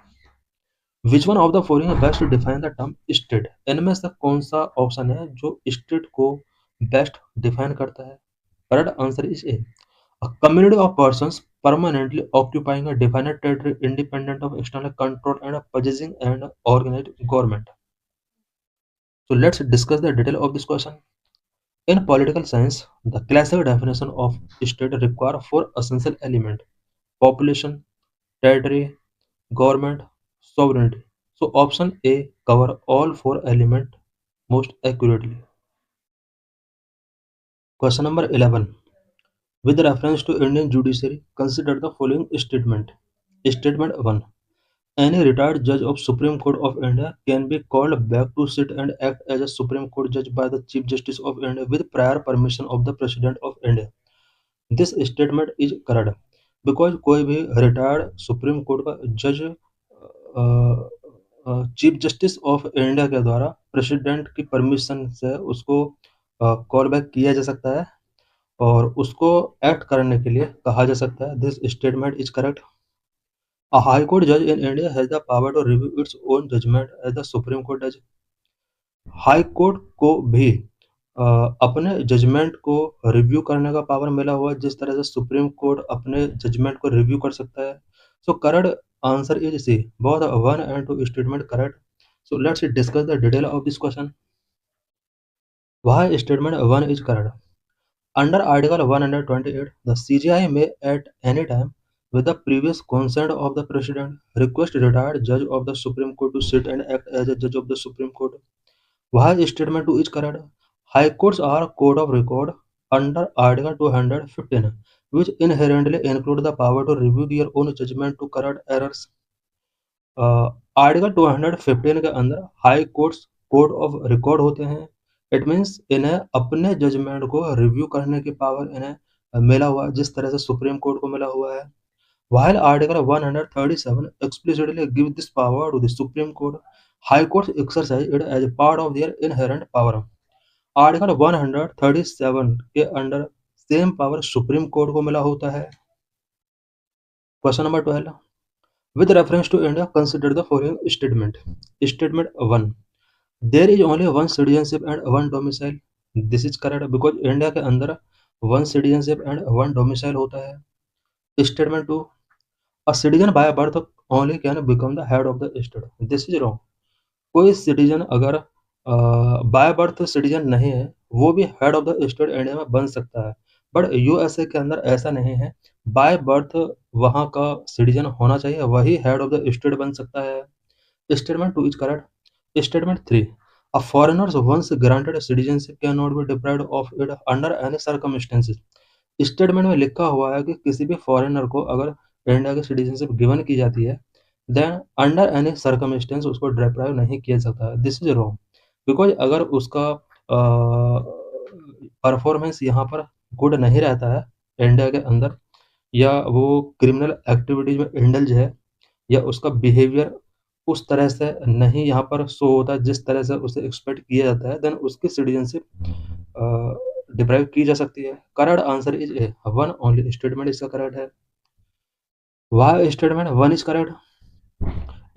Which one of the following best define the term state? इनमें से कौन सा option है जो state को best define करता है? Correct answer is A. A community of persons permanently occupying a defined territory independent of external control and possessing an organized government. So let's discuss the detail of this question. In political science, the classic definition of state require four essential elements: population, territory, government, sovereignty. So option A cover all four elements most accurately. Question number 11. With reference to Indian judiciary, consider the following statement. Statement 1. Any retired judge of Supreme Court of India can be called back to sit and act as a Supreme Court judge by the Chief Justice of India with prior permission of the President of India. This statement is correct because कोई भी retired supreme court का जज chief justice of India के द्वारा president की permission से उसको call back किया जा सकता है और उसको एक्ट करने के लिए कहा जा सकता है. This statement is correct. A high court judge in India has the power to review its own judgment as the Supreme Court judge. High court को भी अपने जजमेंट को रिव्यू करने का पावर मिला हुआ है जिस तरह से सुप्रीम कोर्ट अपने जजमेंट को रिव्यू कर सकता है. So correct answer is C. Both 1 and 2 statement correct. So let's discuss the detail of this question. Why statement 1 is correct? Under Article 128, the CGI may at any time, with the previous consent of the President, request retired judge of the Supreme Court to sit and act as a judge of the Supreme Court. Why statement 2 is correct? High courts are court of record under Article 215, which inherently include the power to review their own judgment to correct errors. Article 215 के अंदर high courts court of record होते हैं. It means इन्हें अपने judgement को review करने की power इन्हें मिला हुआ है जिस तरह से सुप्रीम कोर्ट को मिला हुआ है. While Article 137 explicitly gives this power to the Supreme Court, High Courts exercise it as a part of their inherent power. Article 137 के under same power supreme court को मिला होता है। Question number 12 with reference to India consider the following statement. Statement 1 there is only one citizenship and one domicile. This is correct because India के अंदर one citizenship and one domicile होता है। Statement 2 a citizen by birth only can become the head of the state. This is wrong. कोई citizen अगर by birth citizen नहीं है वो भी head of the state India में बन सकता है, बट यूएसए के अंदर ऐसा नहीं है। बाय बर्थ वहाँ का सिटीजन होना चाहिए, वही हेड ऑफ द स्टेट बन सकता है। Statement 2 is correct. Statement 3 a foreigners once granted citizenship can not be deprived of it under any circumstances. Statement में लिखा हुआ है कि किसी भी फॉरेनर को अगर इंडिया की सिटीजनशिप गिवन की जाती है देन अंडर एनी सर्कमस्टेंस उसको डिप्राइव नहीं किया जाता है। दिस इज रॉन्ग बिकॉज अगर उसका परफॉर्मेंस यहाँ पर गुड नहीं रहता है इंडिया के अंदर, या वो क्रिमिनल एक्टिविटीज में इंडल्ज है, या उसका बिहेवियर उस तरह से नहीं यहाँ पर शो होता है जिस तरह से उसे एक्सपेक्ट किया जाता है, देन उसकी सिटीजनशिप डिप्राइव की जा सकती है। Correct answer is a one only statement इसका करेक्ट है। Why statement 1 is correct.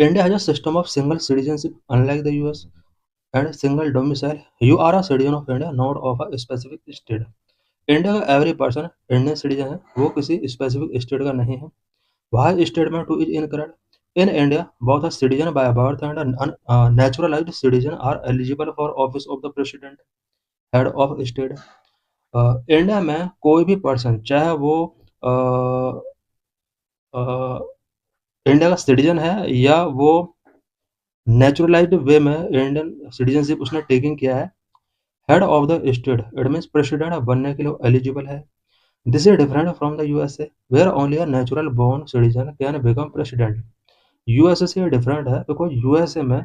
India has a system of single citizenship unlike the US and single domicile. You are a citizen of India, not of a specific state. India का every person Indian citizen है, वो किसी specific state का नहीं है। Why statement 2 is incorrect. In India both a citizen by birth and naturalised citizen are eligible for office of the president head of state. India में कोई भी person चाहे वो इंडिया का सिटीजन है या वो नेचुरलाइज्ड वे में इंडियन सिटीजनशिप उसने टेकिंग किया है, head of the state it means president बनने के लिए एलिजिबल है। This is different from the USA where only a natural born citizen can become president. USA से डिफरेंट है बिकॉज यूएसए में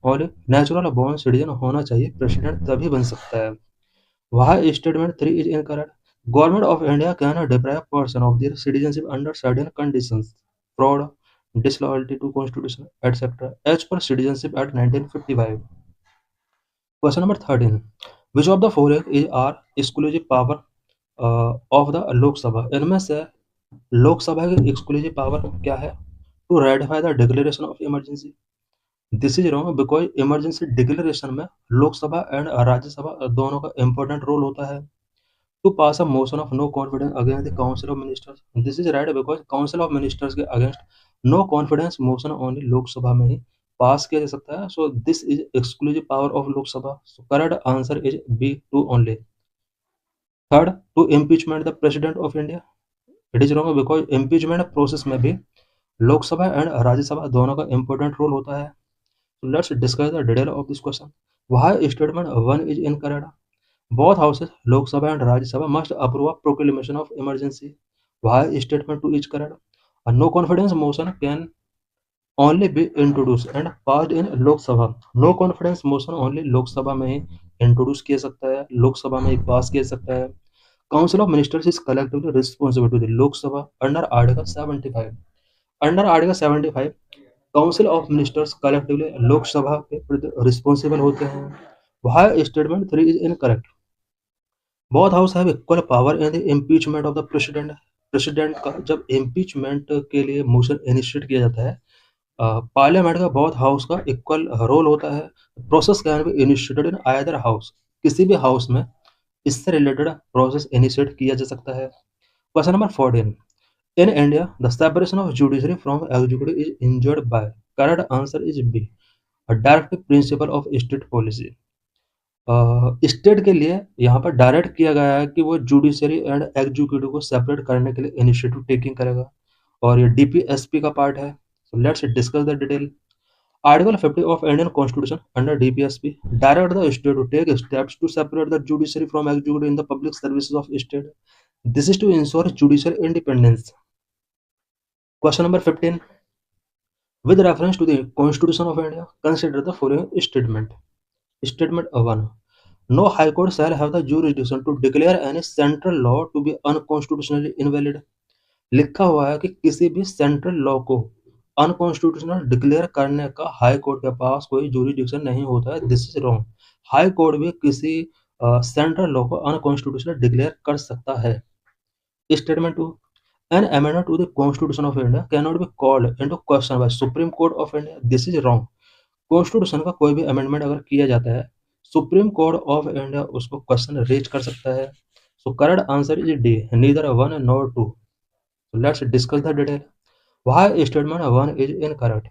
ओनली नेचुरल बोर्न सिटीजन होना चाहिए, president तभी बन सकता है। वहाँ statement 3 is incorrect. Government of India can deprive person of their citizenship under certain conditions, fraud, disloyalty to constitution, etc. as per Citizenship Act 1955. Question number 13. Which of the following is are exclusive power of the Lok Sabha? इनमें से लोक सभा की exclusive power क्या है? To ratify the declaration of emergency. This is wrong because emergency declaration में लोक सभा एंड राज्यसभा दोनों का important role होता है। To pass a motion of no confidence against the Council of Ministers. This is right because Council of Ministers के against no confidence motion only लोक सभा में ही पास किया जा सकता है। So this is exclusive power of लोक सभा. So correct answer is B2 only. Third, to impeachment the President of India. It is wrong because impeachment process में भी लोक सभा एंड राज्यसभा दोनों का important role होता है। So let's discuss the detail of this question. Why statement 1 is incorrect? Both houses, Lok Sabha and Rajya Sabha, must approve a proclamation of emergency. Why statement 2 is correct? A no confidence motion can only be introduced and passed in Lok Sabha. No confidence motion only Lok Sabha में ही introduce किया सकता है, लोक सभा में ही पास किया सकता है। Council of Ministers is collectively responsible to the Lok Sabha under Article 75. Under Article 75, Council of Ministers collectively लोक सभा के प्रति responsible होते हैं। Why statement 3 is incorrect? Both house have equal power in the impeachment of the president. President का जब impeachment के लिए मोशन इनिशिएट किया जाता है, पार्लियामेंट का बोथ हाउस का इक्वल रोल होता है। Process can be initiated in either house, किसी भी हाउस में इससे रिलेटेड प्रोसेस इनिशिएट किया जा सकता है। Question number 14 in India the separation of judiciary from executive is injured by. Correct answer is B a direct principle of state policy. State के लिए यहाँ पर डायरेक्ट किया गया है कि वो जुडिशरी एंड एग्जीक्यूटिव को सेपरेट करने के लिए इनिशिएटिव टेकिंग करेगा, और ये डीपीएसपी का पार्ट है। So let's discuss the detail. Article 50 of Indian constitution under DPSP direct the state to take steps to separate the judiciary from executive in the public services of state. This is to ensure judicial independence. Question number 15 with reference to the constitution of India consider the following statement. Statement 1 No High Court shall have the jurisdiction to declare any central law to be unconstitutionally invalid. लिखा हुआ है कि किसी भी central law को unconstitutional declare करने का high court के पास कोई जुरिडिक्शन नहीं होता है। This is wrong. High court भी किसी सेंट्रल लॉ को अनकॉन्स्टिट्यूशनल डिक्लेयर कर सकता है। Statement two, an amendment to the constitution of India can not be called into question by supreme court of India. This is wrong. Constitution का कोई भी amendment अगर किया जाता है, सुप्रीम कोर्ट ऑफ इंडिया उसको क्वेश्चन रेज कर सकता है। So correct answer is D, neither one nor to. Let's discuss the detail. Why statement 1 is incorrect?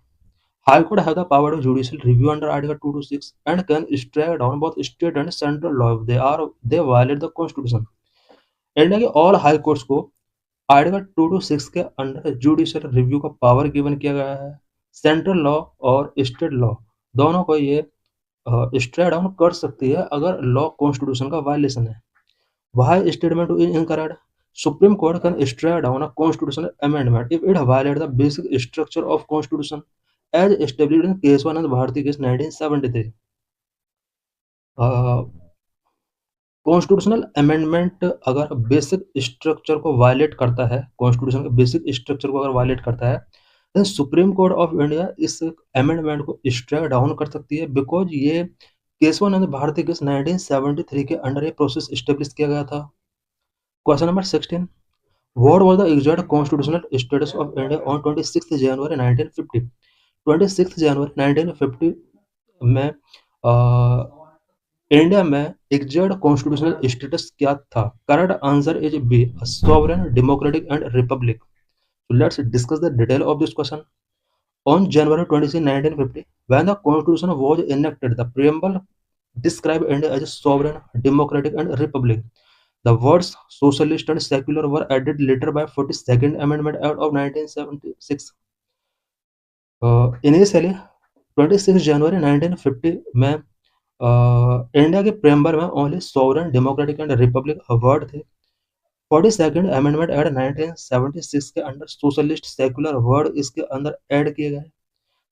High Court have the power of judicial review under Article 226 and can strike down both state and central law if they violate the Constitution. India के all high courts को article 226 के under judicial review का power given किया गया है। Central law और state law दोनों को ये स्ट्राइक डाउन कर सकती है अगर लॉ कॉन्स्टिट्यूशन का वायलेशन है। Why statement is incorrect? Supreme Court can strike down a constitutional amendment if it violates the basic structure of Constitution as established in Keswanand Bharati case 1973. Constitutional amendment अगर basic structure को violet करता है, constitution के basic structure को अगर violate करता है, then supreme court of India इस अमेंडमेंट को स्ट्राइक डाउन कर सकती है बिकॉज ये केशवानंद भारती केस 1973 के अंडर ये प्रोसेस स्टेब्लिश किया गया था। Question number 16, What was the exact constitutional status of India on 26th January 1950? 26th January 1950 में इंडिया में एग्जैक्ट कॉन्स्टिट्यूशनल स्टेटस क्या था? Correct answer is B, sovereign democratic and republic. So let's discuss the detail of this question. On January 26, 1950, when the constitution was enacted, the preamble described India as a sovereign, democratic and republic. The words socialist and secular were added later by 42nd Amendment Act of 1976. Initially, 26 जनवरी 1950 में India के प्रेम्बर में only sovereign, democratic and Republic word थे। 42nd amendment act 1976 के under socialist, secular word इसके अंदर add किए गए।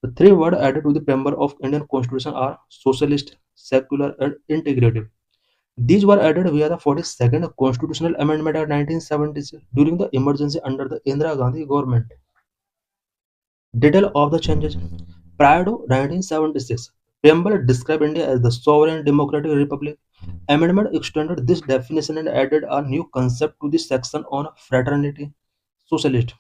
The three words added to the preamble of Indian Constitution are socialist, secular, and integrative. These were added via the 42nd Constitutional Amendment Act 1976 during the emergency under the Indira Gandhi government. Detail of the changes. Prior to 1976, preamble described India as the sovereign democratic republic. Amendment extended this definition and added a new concept to the section on fraternity. Socialist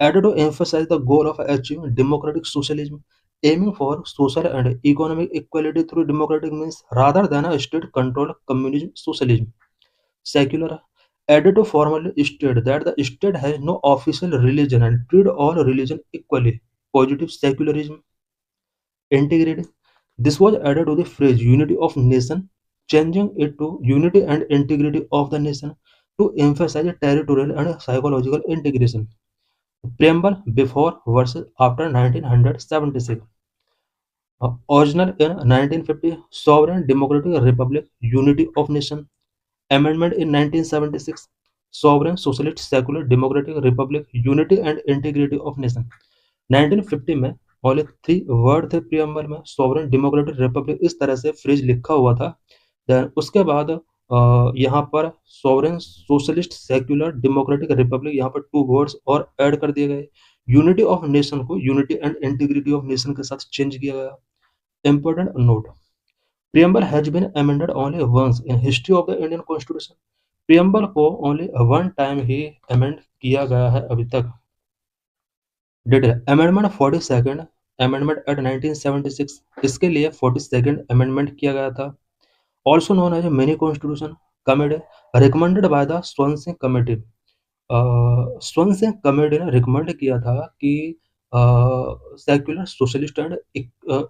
added to emphasize the goal of achieving democratic socialism, aiming for social and economic equality through democratic means rather than a state-controlled communism socialism. Secular added to formally state that the state has no official religion and treat all religion equally. Positive secularism. Integrated. This was added to the phrase unity of nation, changing it to unity and integrity of the nation to emphasize territorial and psychological integration. Preamble before versus after 1976. Original in 1950, Sovereign Democratic Republic, Unity of Nation. Amendment in 1976, Sovereign Socialist Secular Democratic Republic, Unity and Integrity of Nation. 1950 में only 3 word थे preamble में, sovereign, democratic, Republic, इस तरह से phrase लिखा हुआ था। Then उसके बाद यहाँ पर sovereign, socialist, secular, democratic, Republic, यहाँ पर 2 वर्ड्स और ऐड कर दिए गए। यूनिटी ऑफ नेशन को unity and integrity of nation के साथ चेंज किया गया। Important note, preamble has been amended only once in history of the Indian Constitution. preamble को only one time ही amend किया गया है अभी तक। Detail amendment 42nd amendment at 1976, इसके लिए 42nd amendment किया गया था। Also known as a mini constitution committee recommended by the Swansea committee. Swansea committee ने रिकमेंड किया था कि सेक्युलर, सोशलिस्ट एंड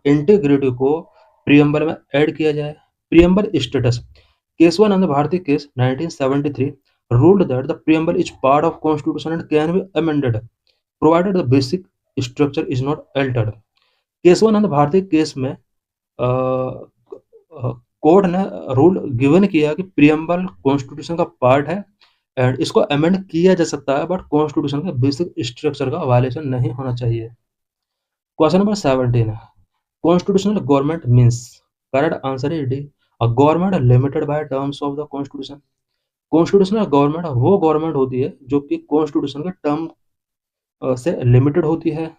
इंटीग्रिटी को प्रियम्बल में ऐड किया जाए। Preamble status, Kesavananda Bharati case 1973 ruled that the preamble is part of constitution and can be amended provided the basic structure is not altered. Kesavananda Bharati case में court ने rule given किया कि preamble constitution का part है and इसको amend किया जा सकता है बट कॉन्स्टिट्यूशन के बेसिक स्ट्रक्चर का वायलेशन नहीं होना चाहिए। Question number 17, constitutional government means, correct answer is D, a government limited by terms of the constitution. Constitutional government वो गवर्नमेंट होती है जो कि कॉन्स्टिट्यूशन के टर्म से लिमिटेड होती है।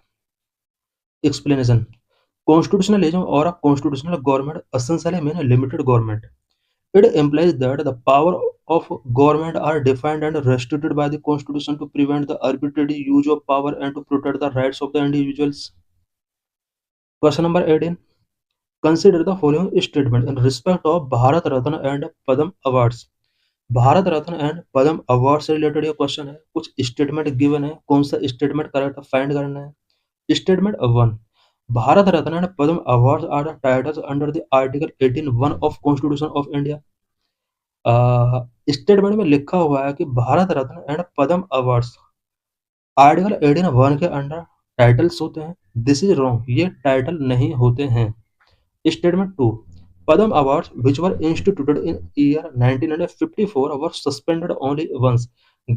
Explanation: constitutionalism or a constitutional government essentially mean a limited government. It implies that the power of government are defined and restricted by the constitution to prevent the arbitrary use of power and to protect the rights of the individuals. Question number 18. Consider the following statement in respect of Bharat Ratna and Padam Awards. Bharat Ratna and Padma award से related ये question है। कुछ statement given है, कौन सा statement correct find करना है। Statement 1: Bharat Ratna and Padma awards are the titles under the article 18(1) of constitution of India. Statement में लिखा हुआ है कि Bharat Ratna and Padma awards article 18(1) के अंडर टाइटल्स होते हैं। दिस इज रॉन्ग, ये टाइटल नहीं होते हैं। Statement 2: Padma awards which were instituted in year 1954 were suspended only once.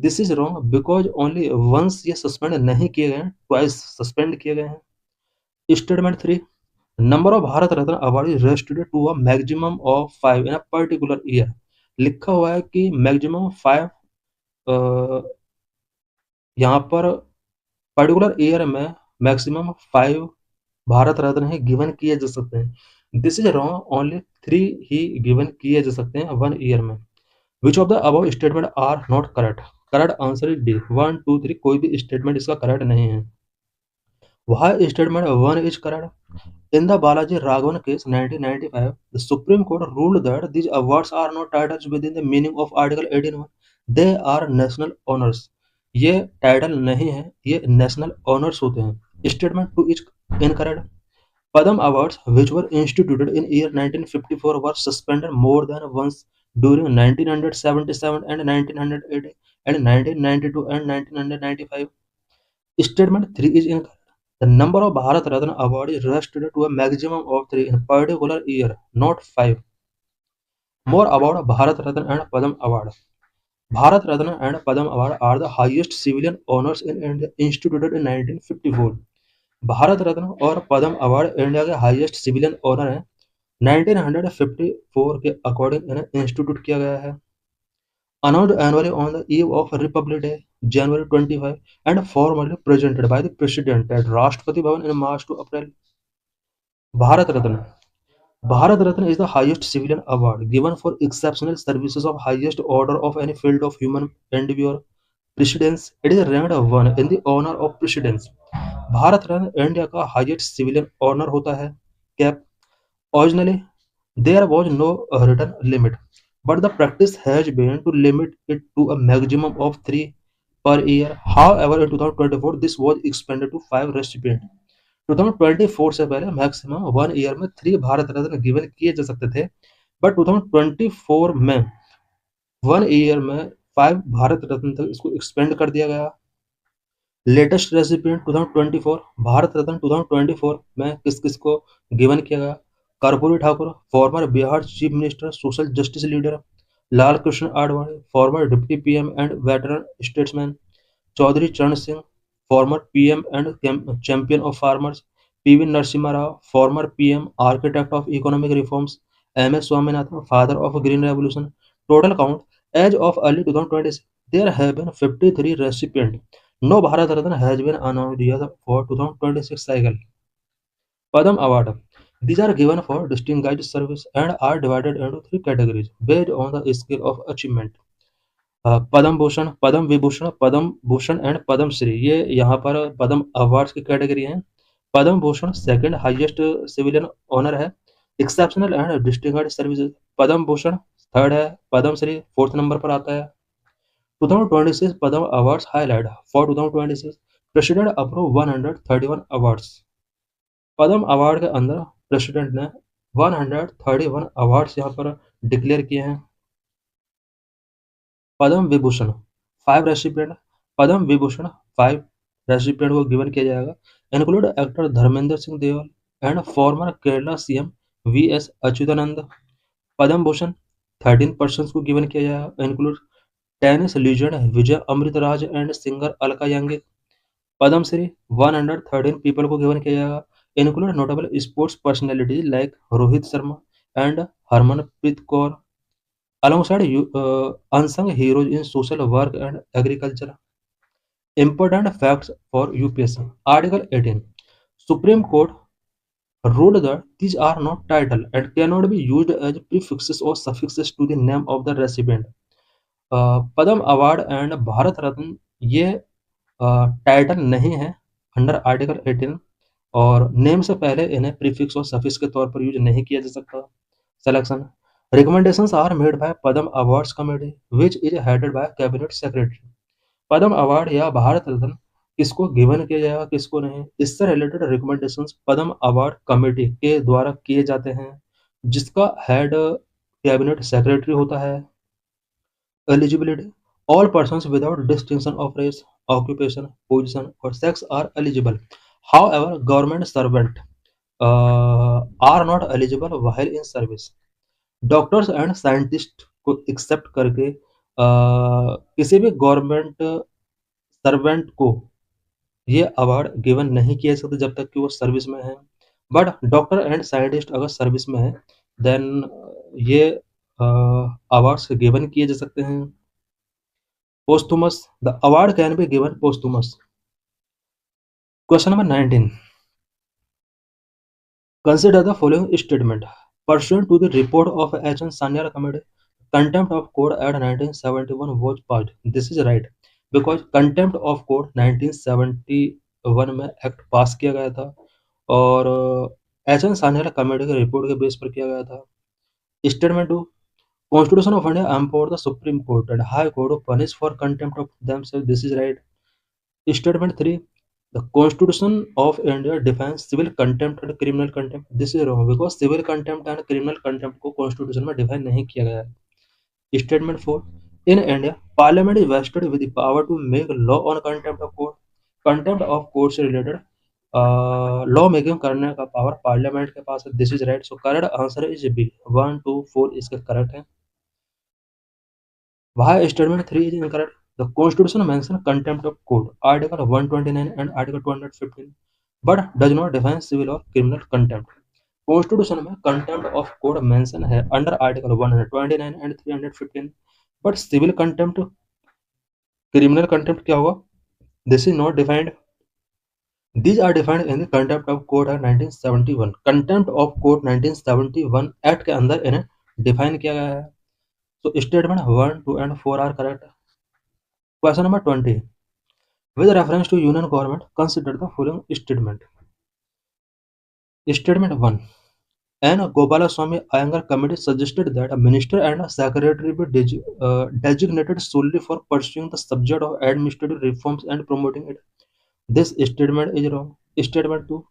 This is wrong because only once ये सस्पेंड नहीं किए गए हैं, ट्वाइस सस्पेंड किए गए हैं। Statement 3: number of Bharat Ratna award is restricted to a maximum of 5 in a particular year. लिखा हुआ है कि मैक्सिमम 5 यहाँ पर पर्टिकुलर ईयर में मैक्सिमम 5 भारत रत्न ही गिवन किए जा सकते हैं। दिस इज रॉन्ग, ओनली 3 ही गिवन किए जा सकते हैं 1 ईयर में। Which of the above statement are not correct? Correct answer is D, 1, 2, 3 कोई भी स्टेटमेंट इसका करेक्ट नहीं है। Why statement 1 is correct? In the Balaji Raghavan case 1995, the Supreme Court ruled that these awards are not titles within the meaning of Article 18(1). They are national honors. ये title नहीं है, ये national honours होते हैं। Statement 2 is incorrect. Padam Awards, which were instituted in year 1954, were suspended more than once during 1977 and 1980 and 1992 and 1995. Statement 3 is incorrect. The number of Bharat Ratna award is restricted to a maximum of 3 in a particular year, not 5. More about Bharat Ratna and Padam Award. Bharat Ratna and Padam Award are the highest civilian honors in India, instituted in 1954. Bharat Ratna और पद्म award India के highest civilian honour हैं। 1954 के according इन्हें institute किया गया है। Announced annually on the eve of Republic Day, January 25, and formally presented by the President at Rashtrapati Bhavan in March to April. Bharat Ratna. Bharat Ratna is the highest civilian award given for exceptional services of highest order of any field of human endeavor. Precedence. It is ranked 1 in the honor of precedence. Bharat Ratna India का highest civilian honour होता है। Cap. Originally, there was no written limit, but the practice has been to limit it to a maximum of 3 per year. However, in 2024, this was expanded to 5 recipients. 2024 से पहले maximum 1 year में 3 Bharat Ratna given किए जा सकते थे, but 2024 में 1 year में 5 भारत रत्न तक इसको एक्सपेंड कर दिया गया। लेटेस्ट रेसिपिएंट 2024 भारत रत्न 2024 में किस किस को गिवन किया गया? Karpoori Thakur, former Bihar chief minister, social justice leader. Lal Krishna Advani, former deputy PM and veteran statesman. Chaudhary Charan Singh, former PM and champion of farmers. PV Narasimha Rao, former PM, architect of economic reforms. M S Swaminathan, father of green revolution. Total count as of early 2026 there have been 53 recipient. No Bharat Ratna has been announced yet for 2026 cycle. Padam Award. These are given for distinguished service and are divided into 3 categories based on the scale of achievement. Padma Bhushan, Padma Vibhushan, Padma Bhushan and Padma Shri, ये यहाँ पर Padma awards की category हैं। Padma Bhushan second highest civilian honour है। Exceptional and distinguished services, Padma Bhushan third है, Padma Shri fourth number पर आता है। 2026 Padma Awards highlight. For 2026, President approved 131 awards. Padma award के अंदर प्रेसिडेंट ने 131 अवार्ड्स यहाँ पर डिक्लेयर किए हैं। पद्म विभूषण 5 रेसिपिएंट, पद्म विभूषण 5 रेसिपिएंट को गिवन किया जाएगा। Include actor Dharmendra Singh Deol and former Kerala CM VS. Achuthanand. Padma Bhushan 13 persons को गिवन किया जाएगा। Include tennis legend Vijay Amritraj and singer Alka Yagnik. Padma Shri 113 people को गिवन किया जाएगा। Include notable sports personalities like Rohit Sharma and Harmanpreet Kaur. alongside unsung heroes in social work and agriculture. Important facts for UPSC. Article 18. Supreme Court ruled that these are not title and cannot be used as prefixes or suffixes to the name of the recipient. Padma award and Bharat Ratna ये title नहीं है under article 18 और name से पहले इन्हें prefix और suffix के तौर पर यूज नहीं किया जा सकता। Selection recommendations are made by Padma awards committee which is headed by cabinet secretary. Padma award या भारत रत्न किसको गिवन किया जाएगा किसको नहीं, इससे रिलेटेड रिकमेंडेशंस पद्म अवार्ड कमेटी के द्वारा किए जाते हैं जिसका हेड कैबिनेट सेक्रेटरी होता है। Eligibility all persons without distinction of race, occupation, position or sex are eligible. However, government servant are not eligible while in service. Doctors and scientist को accept करके किसी भी गवर्नमेंट सर्वेंट को ये award given नहीं किया जा सकता जब तक कि वो सर्विस में है। बट डॉक्टर एंड साइंटिस्ट अगर सर्विस में है देन ये अवार्ड्स गिवन किए जा सकते हैं। Posthumous. The award can be given posthumous. Question number 19. Consider the following statement. Pursuant to the report of H. N. Sanyal Committee, contempt of court at 1971 was passed. This is right because contempt of court 1971 में act पास किया गया था और H N Sanyal committee के report के base पर किया गया था। Statement 2. Constitution of India empower the Supreme Court and High Court to punish for contempt of themselves. This is right. Statement 3. The Constitution of India defines civil contempt and criminal contempt. This is wrong because civil contempt and criminal contempt को Constitution में define नहीं किया गया है। Statement 4. In India, Parliament is vested with the power to make law on contempt of court. Contempt of court से related law making करने का power parliament के पास है। This is right. So correct answer is B 1, 2, 4 इसके correct है। Why statement 3 is incorrect? The Constitution mentions contempt of court, Article 129 and Article 215, but does not define civil or criminal contempt. Constitution में contempt of court mention है under Article 129 and 315, but civil contempt, criminal contempt क्या होगा? This is not defined. These are defined in the Contempt of Court Act 1971. Contempt of Court 1971 Act के अंदर इन्हें define किया गया है। So statement 1, 2 and 4 are correct. Question number 20. With reference to union government, consider the following statement. Statement 1. An Gopalaswamy Iyengar committee suggested that a minister and a secretary be designated solely for pursuing the subject of administrative reforms and promoting it. This statement is wrong. Statement 2.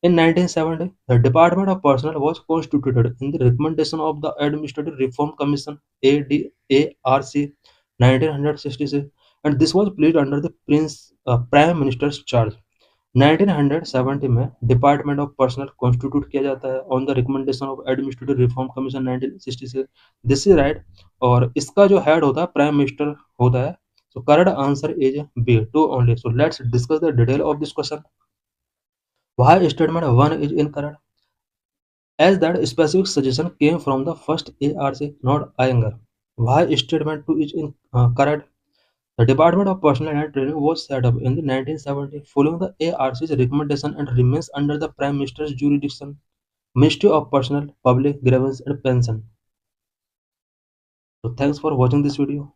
In 1970, the Department of Personnel was constituted in the recommendation of the Administrative Reform Commission ADARC 1966 and this was placed under the Prime Minister's charge. 1970 में department of personal constitute किया जाता है on the recommendation of administrative reform commission 1966। This is right और इसका जो head होता है prime minister होता है। So correct answer is B 2 only. So let's discuss the detail of this question. Why statement 1 is incorrect? As that specific suggestion came from the first ARC, not Iyengar. Why statement 2 is correct? The Department of Personnel and Training was set up in the 1970 following the ARC's recommendation and remains under the Prime Minister's jurisdiction, Ministry of Personnel, Public Grievance and Pension. So thanks for watching this video.